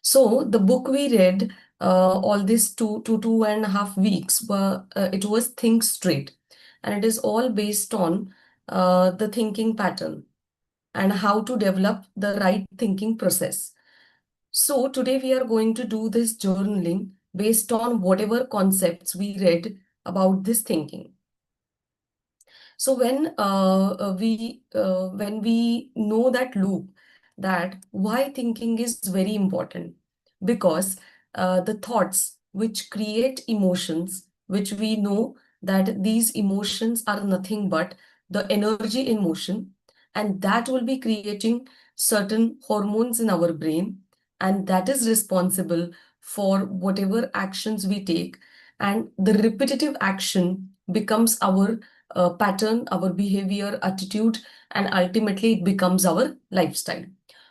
So the book we read all these 2.5 weeks it was Think Straight, and it is all based on the thinking pattern and how to develop the right thinking process. So today we are going to do this journaling based on whatever concepts we read about this thinking. So when we know that loop, that why thinking is very important, because the thoughts which create emotions, which we know that these emotions are nothing but the energy in motion, and that will be creating certain hormones in our brain, and that is responsible for whatever actions we take, and the repetitive action becomes our pattern, our behavior, attitude, and ultimately it becomes our lifestyle.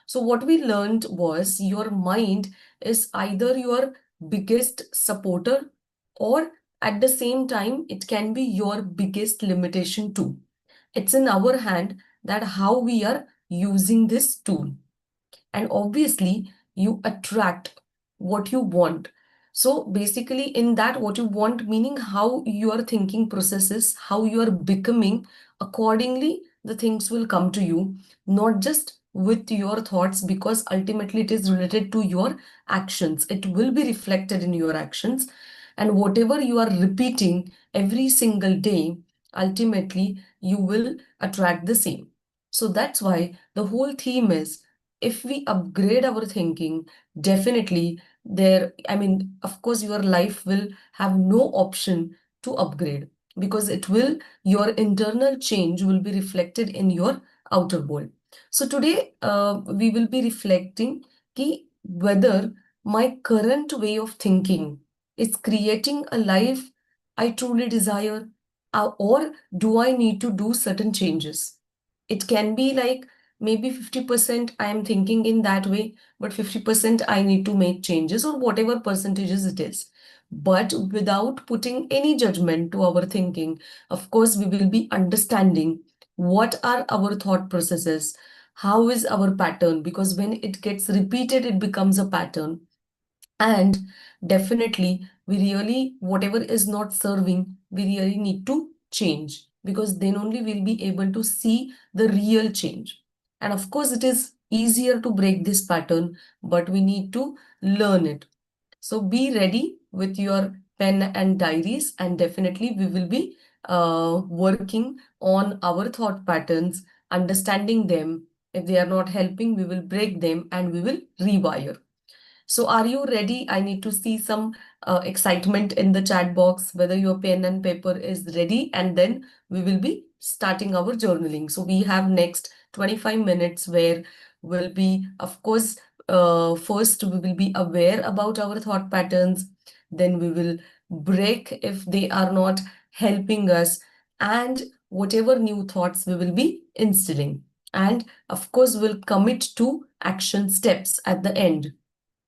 So, what we learned was your mind is either your biggest supporter, or at the same time, it can be your biggest limitation too. It's in our hand that how we are using this tool, and obviously you attract what you want. So basically in that what you want, meaning how your thinking process is, how you are becoming, accordingly the things will come to you, not just with your thoughts, because ultimately it is related to your actions. It will be reflected in your actions, and whatever you are repeating every single day, ultimately you will attract the same. So that's why the whole theme is, if we upgrade our thinking, definitely I mean, of course, your life will have no option to upgrade, because your internal change will be reflected in your outer world. So today, we will be reflecting whether my current way of thinking is creating a life I truly desire, or do I need to do certain changes? It can be like maybe 50% I am thinking in that way, but 50% I need to make changes, or whatever percentages it is. But without putting any judgment to our thinking, of course, we will be understanding what are our thought processes, how is our pattern, because when it gets repeated, it becomes a pattern. And definitely, whatever is not serving, we really need to change, because then only we'll be able to see the real change. And of course, it is easier to break this pattern, but we need to learn it. So be ready with your pen and diaries, and definitely we will be working on our thought patterns, understanding them. If they are not helping, we will break them and we will rewire. So are you ready? I need to see some excitement in the chat box, whether your pen and paper is ready, and then we will be starting our journaling. So we have next 25 minutes where we'll be, of course, first we will be aware about our thought patterns, then we will break if they are not helping us, and whatever new thoughts we will be instilling. And of course, we'll commit to action steps at the end.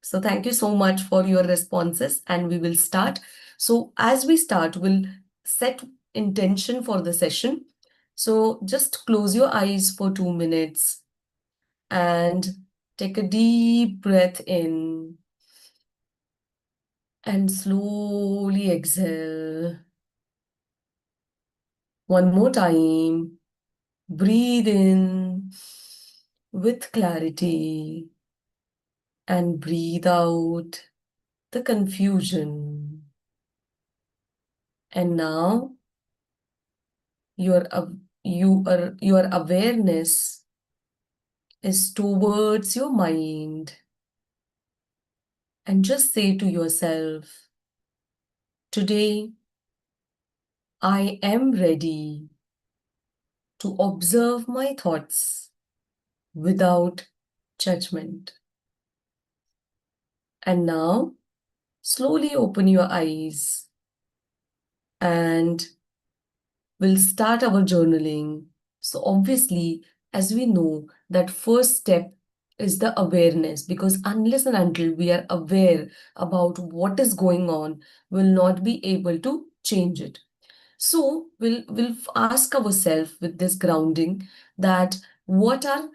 So thank you so much for your responses, and we will start. So as we start, we'll set intention for the session. So just close your eyes for 2 minutes and take a deep breath in and slowly exhale. One more time. Breathe in with clarity and breathe out the confusion. And now your awareness is towards your mind, and just say to yourself, today I am ready to observe my thoughts without judgment. And now slowly open your eyes, and we'll start our journaling. So obviously, as we know, that first step is the awareness, because unless and until we are aware about what is going on, we'll not be able to change it. So we'll ask ourselves with this grounding, that what are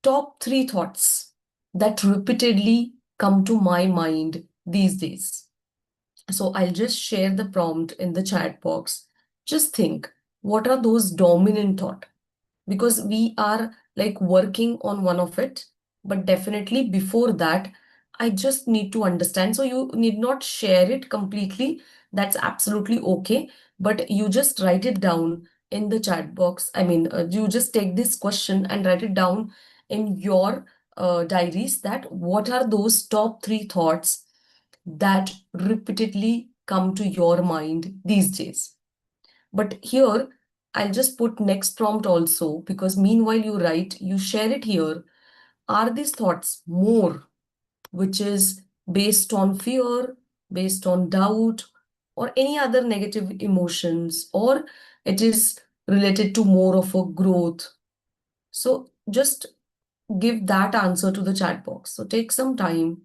top three thoughts that repeatedly come to my mind these days? So I'll just share the prompt in the chat box. Just think, what are those dominant thought? Because we are like working on one of it, but definitely before that, I just need to understand. So you need not share it completely. That's absolutely okay. But you just write it down in the chat box. I mean, you just take this question and write it down in your diaries, that what are those top three thoughts that repeatedly come to your mind these days. But here, I'll just put next prompt also, because meanwhile you write, you share it here. Are these thoughts more, which is based on fear, based on doubt, or any other negative emotions, or it is related to more of a growth? So just give that answer to the chat box. So take some time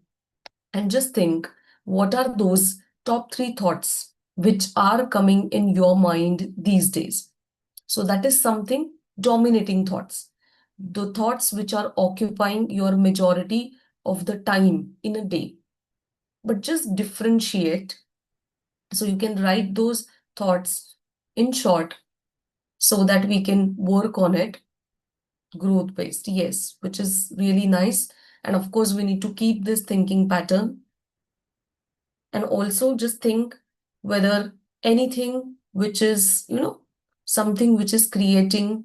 and just think, what are those top three thoughts which are coming in your mind these days? So that is something dominating thoughts, the thoughts which are occupying your majority of the time in a day. But just differentiate. So you can write those thoughts in short so that we can work on it. Growth based, yes, which is really nice. And of course, we need to keep this thinking pattern. And also just think whether anything which is, something which is creating,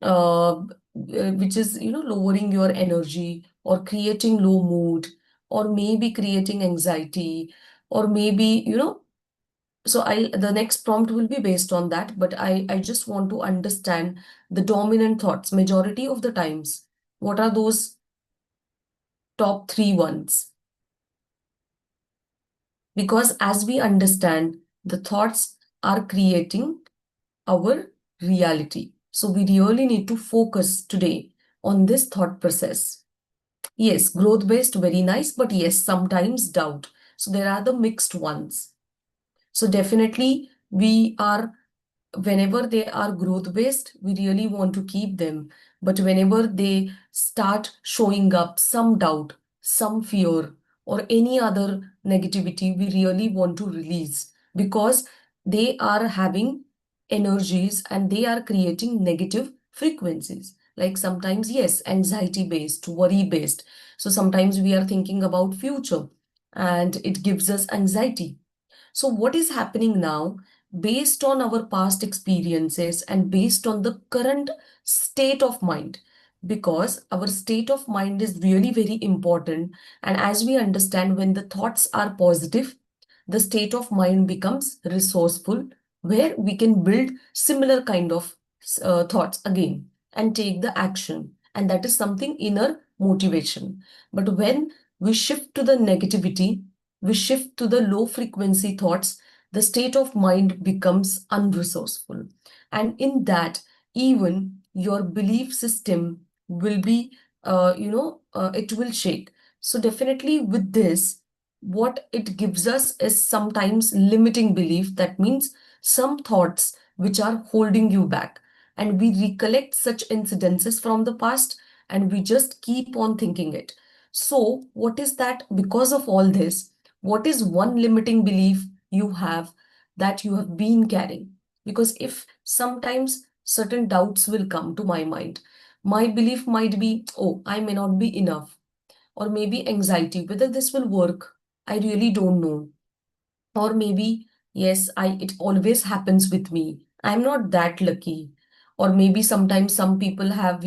which is, lowering your energy or creating low mood or maybe creating anxiety or maybe, so the next prompt will be based on that, but I just want to understand the dominant thoughts majority of the times. What are those top three ones? Because as we understand, the thoughts are creating our reality. So we really need to focus today on this thought process. Yes, growth based, very nice, but yes, sometimes doubt. So there are the mixed ones. So definitely we are, whenever they are growth based, we really want to keep them. But whenever they start showing up some doubt, some fear, or any other negativity, we really want to release, because they are having energies and they are creating negative frequencies. Like sometimes, yes, anxiety based, worry based. So sometimes we are thinking about future and it gives us anxiety. So, what is happening now, based on our past experiences and based on the current state of mind? Because our state of mind is really very important. And as we understand, when the thoughts are positive, the state of mind becomes resourceful, where we can build similar kind of thoughts again and take the action. And that is something inner motivation. But when we shift to the negativity, we shift to the low frequency thoughts, the state of mind becomes unresourceful. And in that, even your belief system will be, it will shake. So, definitely with this, what it gives us is sometimes limiting belief. That means some thoughts which are holding you back. And we recollect such incidences from the past and we just keep on thinking it. So, what is that? Because of all this, what is one limiting belief you have that you have been carrying? Because if sometimes certain doubts will come to my mind, my belief might be, oh, I may not be enough, or maybe anxiety, whether this will work, I really don't know. Or maybe, yes, it always happens with me. I'm not that lucky. Or maybe sometimes some people have,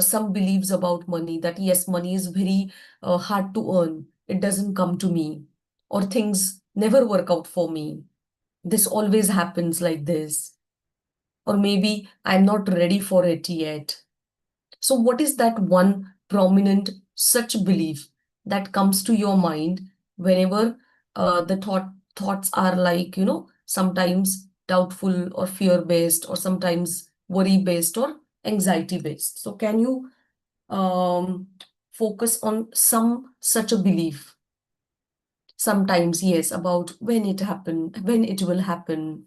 some beliefs about money, that yes, money is very hard to earn. It doesn't come to me. Or things never work out for me. This always happens like this. Or maybe I'm not ready for it yet. So, what is that one prominent such belief that comes to your mind whenever the thoughts are like, sometimes doubtful or fear based, or sometimes worry based or anxiety based? So, can you um, focus on some such a belief? Sometimes, yes, about when it happened, when it will happen.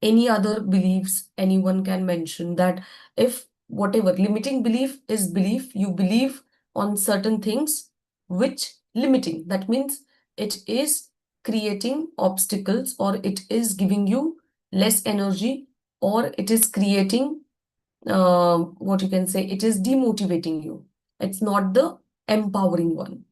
Any other beliefs anyone can mention, that if whatever limiting belief is belief, you believe on certain things which limiting. That means it is creating obstacles, or it is giving you less energy, or it is creating what you can say, it is demotivating you. It's not the empowering one.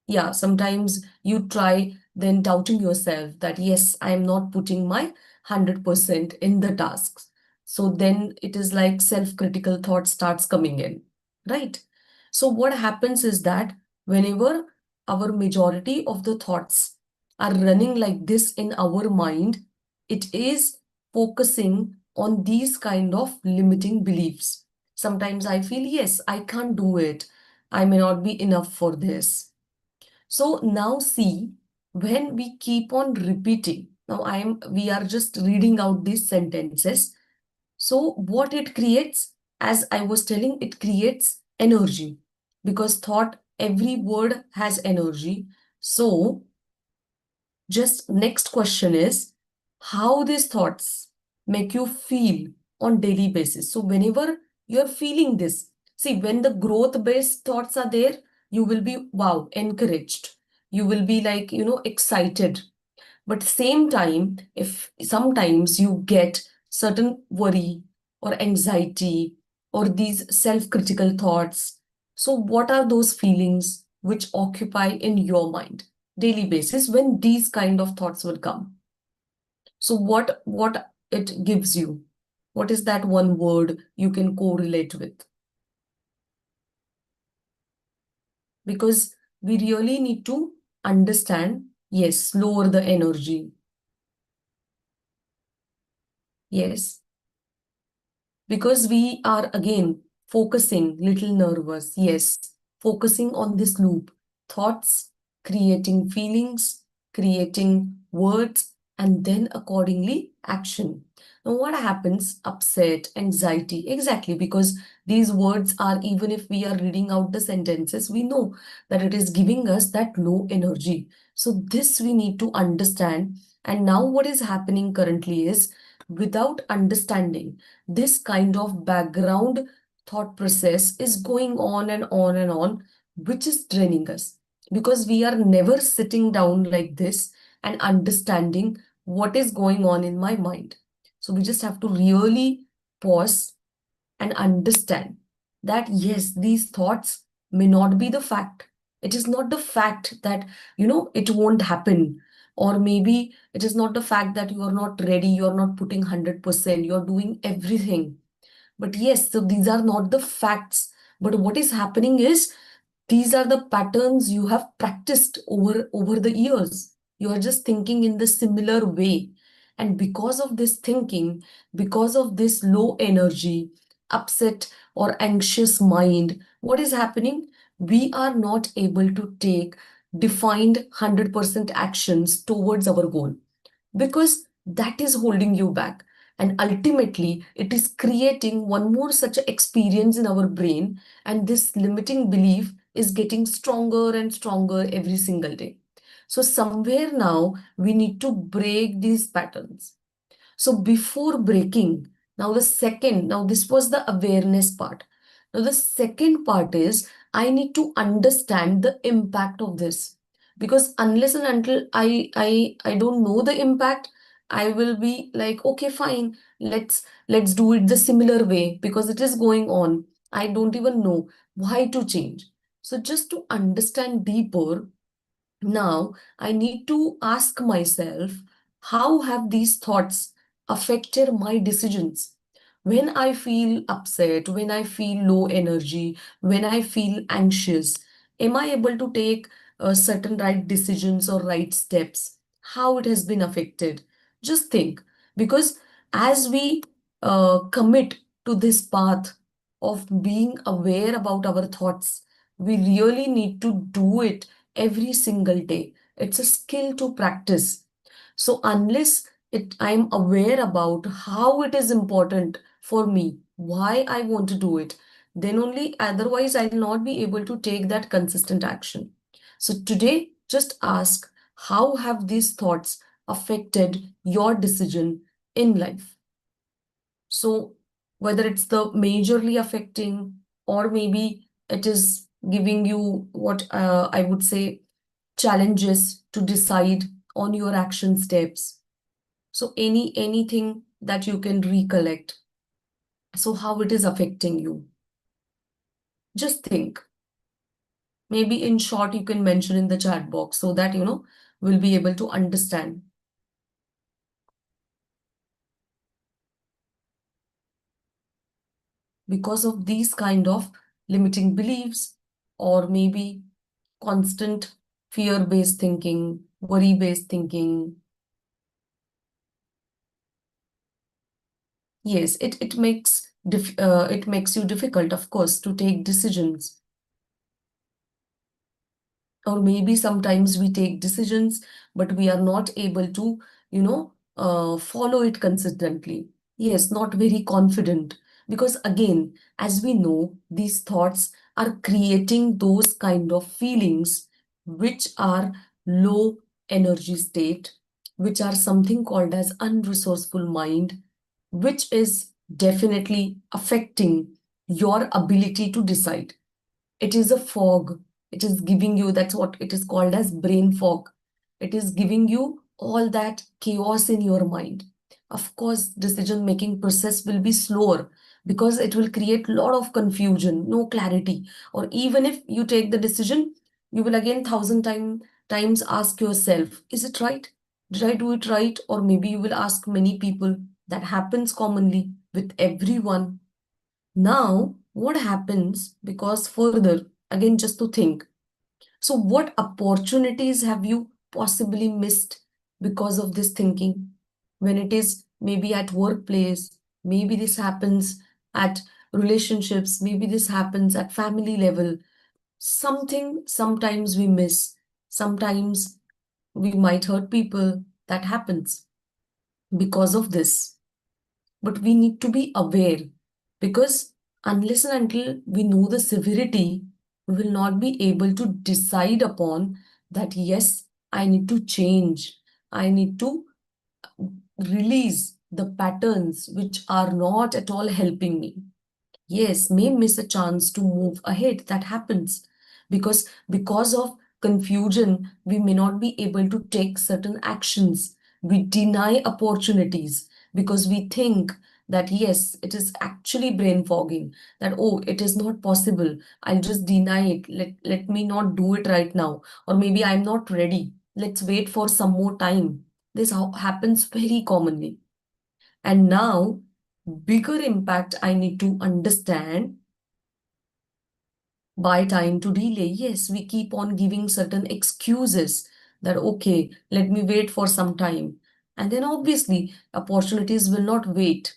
Yeah, sometimes you try then doubting yourself that yes, I am not putting my 100% in the tasks. So then it is like self-critical thought starts coming in, right? So what happens is that whenever our majority of the thoughts are running like this in our mind, it is focusing on these kind of limiting beliefs. Sometimes I feel, yes, I can't do it. I may not be enough for this. So now see, when we keep on repeating, now we are just reading out these sentences. So what it creates, as I was telling, it creates energy, because thought, every word has energy. So just next question is how these thoughts make you feel on daily basis. So whenever you're feeling this, see, when the growth based thoughts are there, you will be wow, encouraged. You will be like, excited. But same time, if sometimes you get certain worry or anxiety or these self-critical thoughts, so what are those feelings which occupy in your mind daily basis when these kind of thoughts will come? So what it gives you? What is that one word you can correlate with? Because we really need to understand, yes, lower the energy. Yes. Because we are again focusing, little nervous, yes, focusing on this loop, thoughts, creating feelings, creating words, and then accordingly action. Now what happens? Upset, anxiety, exactly, because these words are, even if we are reading out the sentences, we know that it is giving us that low energy. So this we need to understand. And now what is happening currently is, without understanding, this kind of background thought process is going on and on and on, which is draining us, because we are never sitting down like this and understanding what is going on in my mind. So we just have to really pause and understand that yes, these thoughts may not be the fact. It is not the fact that, it won't happen. Or maybe it is not the fact that you are not ready, you are not putting 100%, you are doing everything. But yes, so these are not the facts. But what is happening is, these are the patterns you have practiced over the years. You are just thinking in the similar way. And because of this thinking, because of this low energy, upset or anxious mind, what is happening? We are not able to take defined 100% actions towards our goal, because that is holding you back. And ultimately, it is creating one more such experience in our brain, and this limiting belief is getting stronger and stronger every single day. So, somewhere now, we need to break these patterns. So before breaking, now this was the awareness part. Now the second part is, I need to understand the impact of this. Because unless and until I don't know the impact, I will be like, okay, fine, let's do it the similar way because it is going on. I don't even know why to change. So just to understand deeper, now, I need to ask myself, how have these thoughts affected my decisions? When I feel upset, when I feel low energy, when I feel anxious, am I able to take certain right decisions or right steps? How it has been affected? Just think, because as we commit to this path of being aware about our thoughts, we really need to do it every single day. It's a skill to practice. So unless I'm aware about how it is important for me, why I want to do it, then only otherwise I'll not be able to take that consistent action. So today, just ask, how have these thoughts affected your decision in life? So whether it's the majorly affecting, or maybe it is giving you what I would say challenges to decide on your action steps. So anything that you can recollect. So how it is affecting you. Just think. Maybe in short, you can mention in the chat box so that, we'll be able to understand. Because of these kind of limiting beliefs, or maybe constant fear-based thinking, worry-based thinking. Yes, it makes you difficult, of course, to take decisions. Or maybe sometimes we take decisions, but we are not able to, follow it consistently. Yes, not very confident. Because again, as we know, these thoughts are creating those kind of feelings which are low energy state, which are something called as unresourceful mind, which is definitely affecting your ability to decide. It is a fog. It is giving you, that's what it is called as brain fog. It is giving you all that chaos in your mind. Of course, decision making process will be slower because it will create a lot of confusion, no clarity. Or even if you take the decision, you will again times ask yourself, is it right? Did I do it right? Or maybe you will ask many people. That happens commonly with everyone. Now, what happens because further, again, just to think. So, what opportunities have you possibly missed because of this thinking? When it is maybe at workplace, maybe this happens at relationships, maybe this happens at family level. Something sometimes we miss, sometimes we might hurt people. That happens because of this. But we need to be aware because unless and until we know the severity, we will not be able to decide upon that, yes, I need to change. I need to release the patterns which are not at all helping me. Yes, may miss a chance to move ahead. That happens because of confusion, we may not be able to take certain actions. We deny opportunities because we think that yes, it is actually brain fogging, that oh, it is not possible. I'll just deny it. Let me not do it right now. Or maybe I'm not ready. Let's wait for some more time. This happens very commonly. And now, bigger impact I need to understand by time to delay. Yes, we keep on giving certain excuses that, okay, let me wait for some time. And then obviously, opportunities will not wait.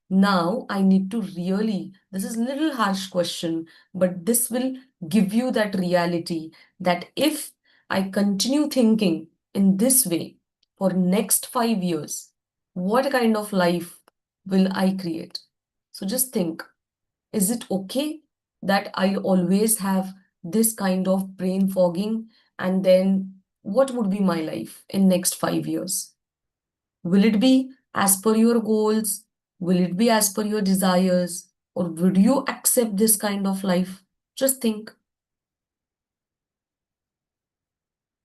Now I need to really, this is little harsh question, but this will give you that reality that if I continue thinking in this way for next 5 years, what kind of life will I create? So just think, is it okay that I always have this kind of brain fogging? And then what would be my life in next 5 years? Will it be as per your goals? Will it be as per your desires? Or would you accept this kind of life? Just think,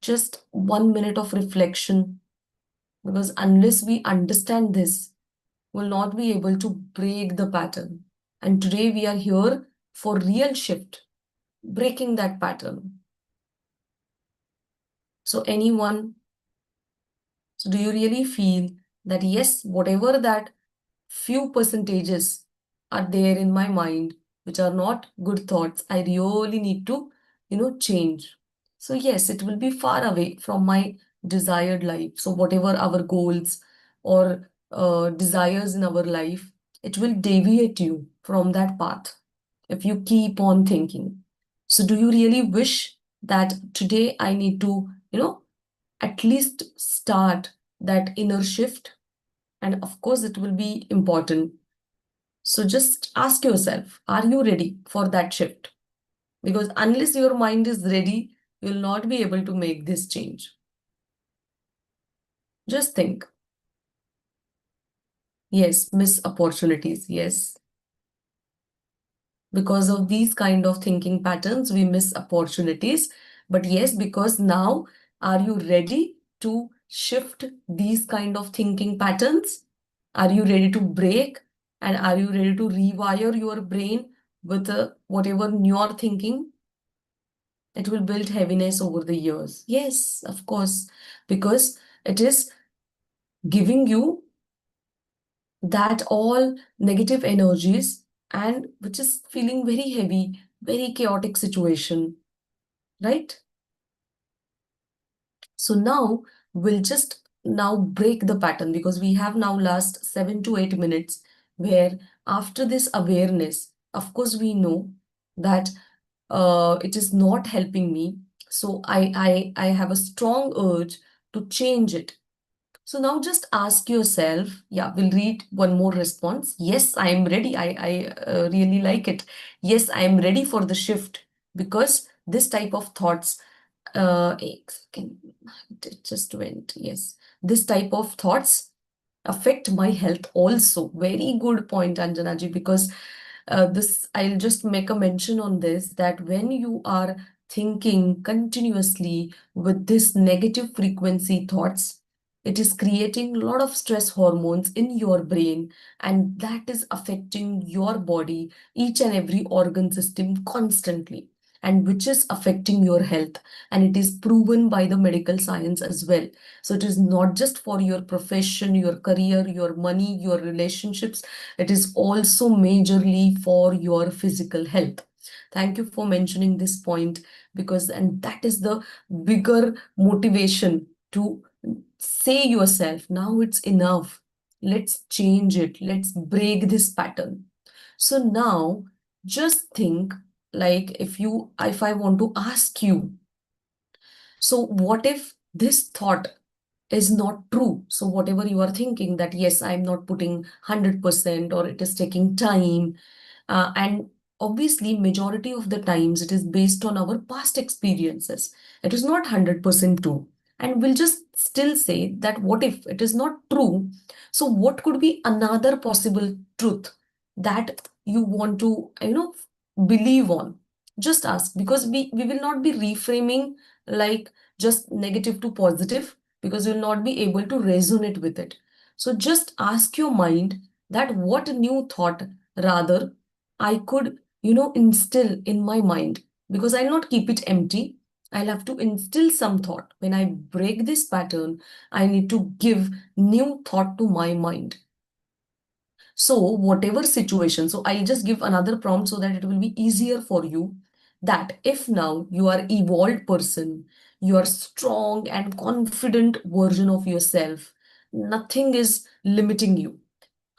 just 1 minute of reflection. Because unless we understand this, we'll not be able to break the pattern. And today we are here for real shift, breaking that pattern. So anyone, so do you really feel that yes, whatever that few percentages are there in my mind, which are not good thoughts, I really need to, change. So yes, it will be far away from my desired life. So whatever our goals or desires in our life, it will deviate you from that path if you keep on thinking. So do you really wish that today I need to, at least start that inner shift? And of course, it will be important. So just ask yourself, are you ready for that shift? Because unless your mind is ready, you will not be able to make this change. Just think. Yes, miss opportunities. Yes. Because of these kind of thinking patterns, we miss opportunities. But yes, because now, are you ready to shift these kind of thinking patterns? Are you ready to break? And are you ready to rewire your brain with whatever you're thinking? It will build heaviness over the years. Yes, of course, because it is giving you that all negative energies and which is feeling very heavy, very chaotic situation, right? So now we'll just now break the pattern because we have now last 7 to 8 minutes where after this awareness, of course, we know that it is not helping me. So I have a strong urge to change it. So now just ask yourself, yeah, we'll read one more response. Yes, I am ready. I really like it. Yes, I am ready for the shift because this type of thoughts, एक second, it just went. Yes, this type of thoughts affect my health also. Very good point, Anjana ji, because this I'll just make a mention on this that when you are thinking continuously with this negative frequency thoughts, it is creating a lot of stress hormones in your brain, and that is affecting your body, each and every organ system constantly, and which is affecting your health. And it is proven by the medical science as well. So it is not just for your profession, your career, your money, your relationships. It is also majorly for your physical health. Thank you for mentioning this point because, and that is the bigger motivation to say yourself, now it's enough. Let's change it. Let's break this pattern. So now just think like if I want to ask you, so what if this thought is not true? So whatever you are thinking that, yes, I'm not putting 100% or it is taking time. And obviously, majority of the times it is based on our past experiences. It is not 100% true. And we'll just still say that what if it is not true? So what could be another possible truth that you want to, believe on? Just ask because we will not be reframing like just negative to positive because you'll not be able to resonate with it. So just ask your mind that what new thought rather I could, instill in my mind because I'll not keep it empty. I'll have to instill some thought. When I break this pattern, I need to give new thought to my mind. So whatever situation, so I'll just give another prompt so that it will be easier for you. That if now you are evolved person, you are strong and confident version of yourself, nothing is limiting you,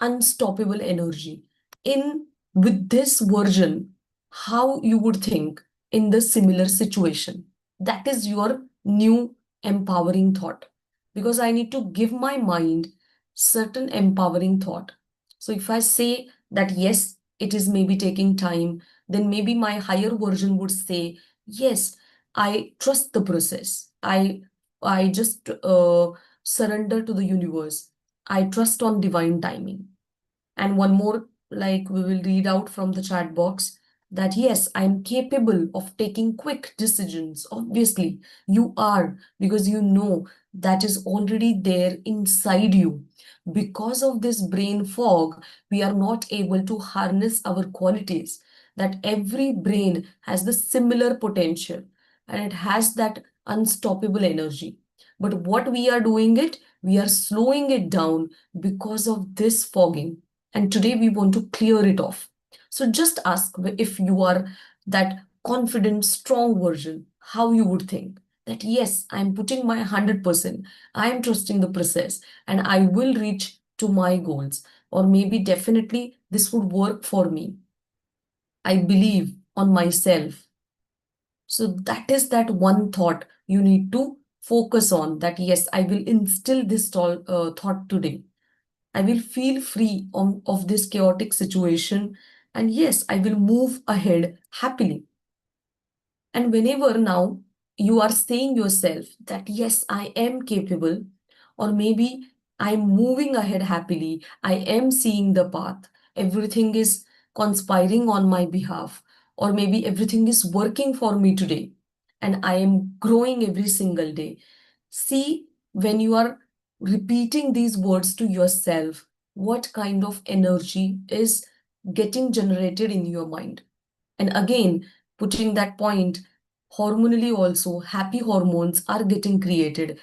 unstoppable energy. In with this version, how you would think in the similar situation. That is your new empowering thought. Because I need to give my mind certain empowering thought. So if I say that yes, it is maybe taking time, then maybe my higher version would say, yes, I trust the process. I just surrender to the universe. I trust on divine timing. And one more, like we will read out from the chat box that yes, I'm capable of taking quick decisions. Obviously, you are because you know that is already there inside you. Because of this brain fog, we are not able to harness our qualities. That every brain has the similar potential and it has that unstoppable energy. But what we are doing it, we are slowing it down because of this fogging, and today we want to clear it off. So just ask if you are that confident, strong version, how you would think that, yes, I'm putting my 100%, I'm trusting the process, and I will reach to my goals. Or maybe definitely this would work for me. I believe on myself. So that is that one thought you need to focus on that, yes, I will instill this thought today. I will feel free of this chaotic situation. And yes, I will move ahead happily. And whenever now you are saying yourself that, yes, I am capable, or maybe I'm moving ahead happily, I am seeing the path, everything is conspiring on my behalf, or maybe everything is working for me today, and I am growing every single day. See, when you are repeating these words to yourself, what kind of energy is getting generated in your mind. And again, putting that point, hormonally also, happy hormones are getting created.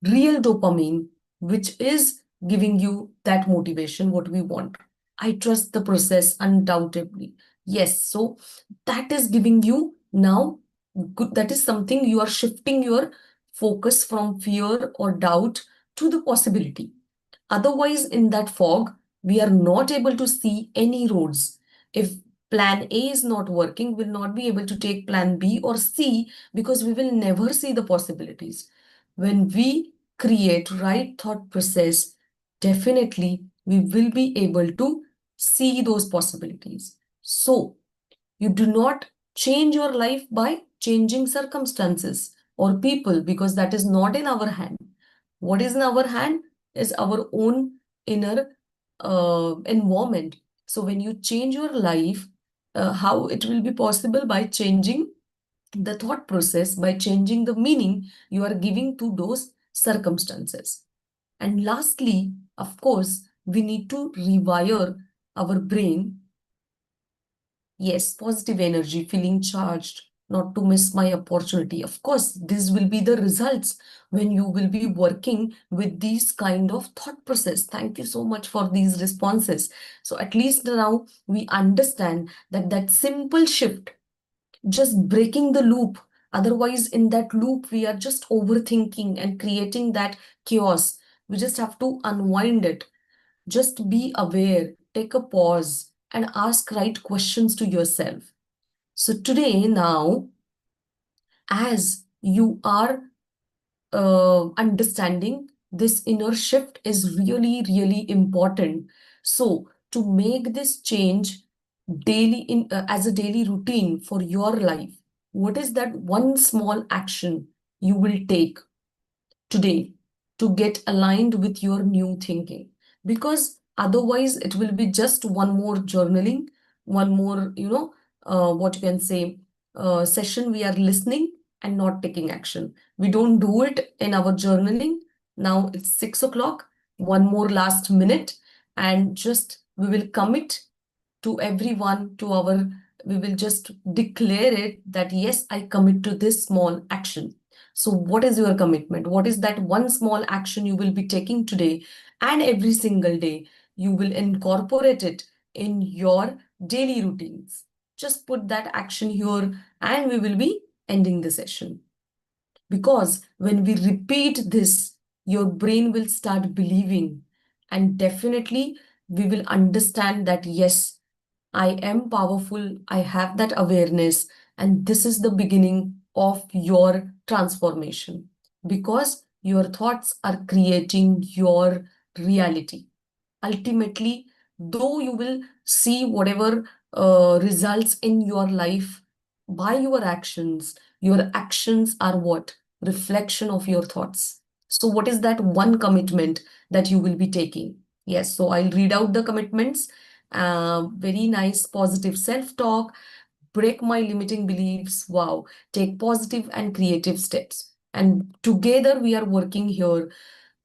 Real dopamine, which is giving you that motivation, what we want. I trust the process undoubtedly. Yes, so that is giving you now good, that is something you are shifting your focus from fear or doubt to the possibility. Otherwise, in that fog, we are not able to see any roads. If plan A is not working, we'll not be able to take plan B or C because we will never see the possibilities. When we create right thought process, definitely we will be able to see those possibilities. So, you do not change your life by changing circumstances or people because that is not in our hand. What is in our hand is our own inner environment. So when you change your life, how it will be possible by changing the thought process, by changing the meaning you are giving to those circumstances. And lastly, of course, we need to rewire our brain. Yes, positive energy, feeling charged, not to miss my opportunity. Of course, this will be the results when you will be working with these kind of thought process. Thank you so much for these responses. So at least now we understand that that simple shift, just breaking the loop. Otherwise, in that loop, we are just overthinking and creating that chaos. We just have to unwind it. Just be aware, take a pause, and ask right questions to yourself. So, today, now, as you are understanding, this inner shift is really, really important. So, to make this change daily in as a daily routine for your life, what is that one small action you will take today to get aligned with your new thinking? Because otherwise it will be just one more journaling, one more, what you can say, session we are listening and not taking action. We don't do it in our journaling. Now it's 6 o'clock, one more last minute, and just we will commit to everyone, to our, we will just declare it that yes, I commit to this small action. So what is your commitment? What is that one small action you will be taking today and every single day? You will incorporate it in your daily routines. Just put that action here and we will be ending the session. Because when we repeat this, your brain will start believing, and definitely we will understand that yes, I am powerful, I have that awareness, and this is the beginning of your transformation because your thoughts are creating your reality. Ultimately, though you will see whatever results in your life by your actions are what? Reflection of your thoughts. So, what is that one commitment that you will be taking? Yes, so I'll read out the commitments. Very nice, positive self talk, break my limiting beliefs. Wow, take positive and creative steps. And together we are working here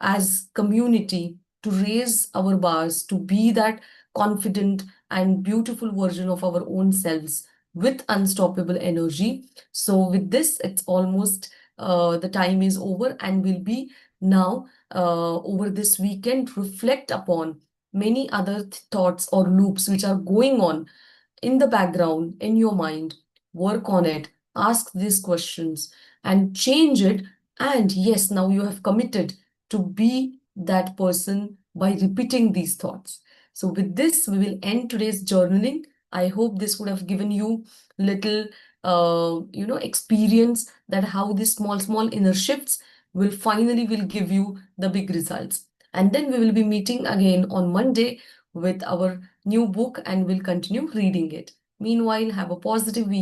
as community to raise our bars, to be that confident and beautiful version of our own selves with unstoppable energy. So with this, it's almost the time is over, and we'll be now over this weekend reflect upon many other thoughts or loops which are going on in the background, in your mind. Work on it, ask these questions, and change it. And yes, now you have committed to be that person by repeating these thoughts. So, with this, we will end today's journaling. I hope this would have given you little, experience that how these small inner shifts will give you the big results. And then we will be meeting again on Monday with our new book and we'll continue reading it. Meanwhile, have a positive week.